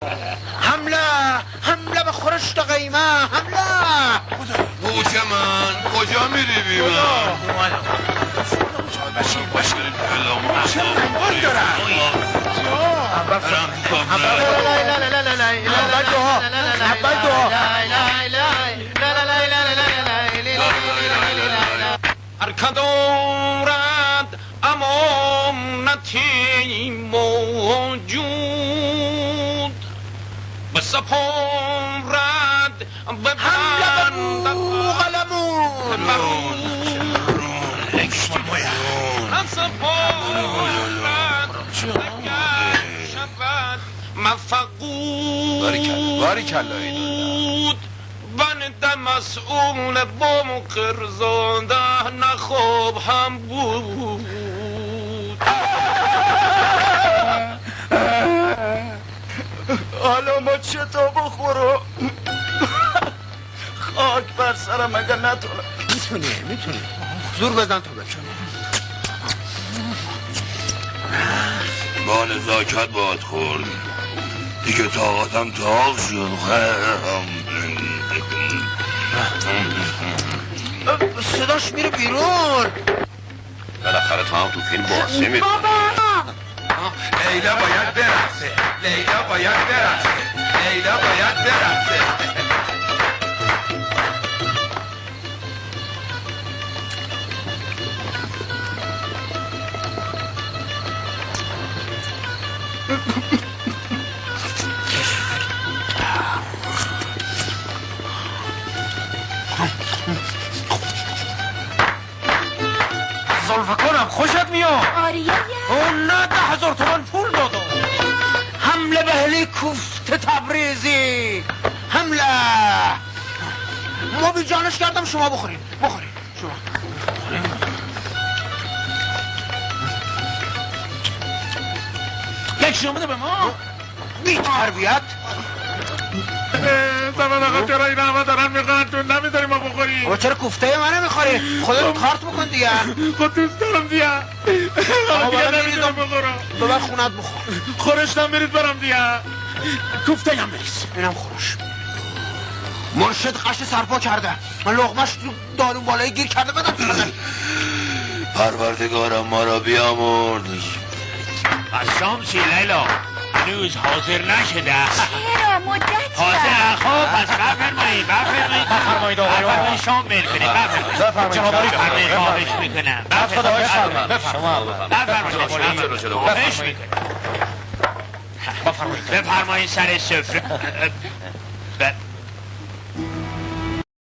حمله به خورشت قیمه، حمله. بوچه من کجا میری بی من؟ بشین چه منگل دارم. هر دارد امانتی موجود بسپارد به بند قلمون بسپارد اگر شود مفقود بند مسئول با مقرزاده نخواب هم بود. حالا ما چطور بخورو؟ خاک بر سرم اگر نتونم. میتونی زور بزن تو بچه. با نزاکت باید خورد دیگه، طاقتم تاق شد. صداش میره بیرون. بالاخره تو هم تو فیلم بازی میکنی. لیلا باید برقصه، لیلا باید برقصه، لیلا باید برقصه. زلفکارم خوشت میاد؟ آریه اون نه 10,000 تومان پول دادم. حمله به هلیکوفت تبریزی، حمله. ما بی جانش کردم، شما بخورین شما. یک شما بده به ما. بی تربیت. زمان آقا چرا این همه دارن میخوان تو نمیداری ما بخوریم؟ آقا چرا کوفته منو میخوری؟ خدا رو کارت بکن دیگه. خود دوست دارم دیگه. حالا دیگه نمیدونم بخورم. ببر خونت بخور. خورشتم برید برم دیگه. کوفته هم بریز. اینم خورش. مرشد قش سرپا کرده، من لغمش تو دارون بالای گیر کرده. بدم شده. پروردگارم ما را بیامرد. از شام چی لیلا؟ هنوز حاضر نشده. چرا مدت حاضر خب پس بفرمایید بفرمایید آقایان شام میل کنید. بفرمایید جناب آقای فرمایید خواهش میکنم. بفرمایید سر سفره.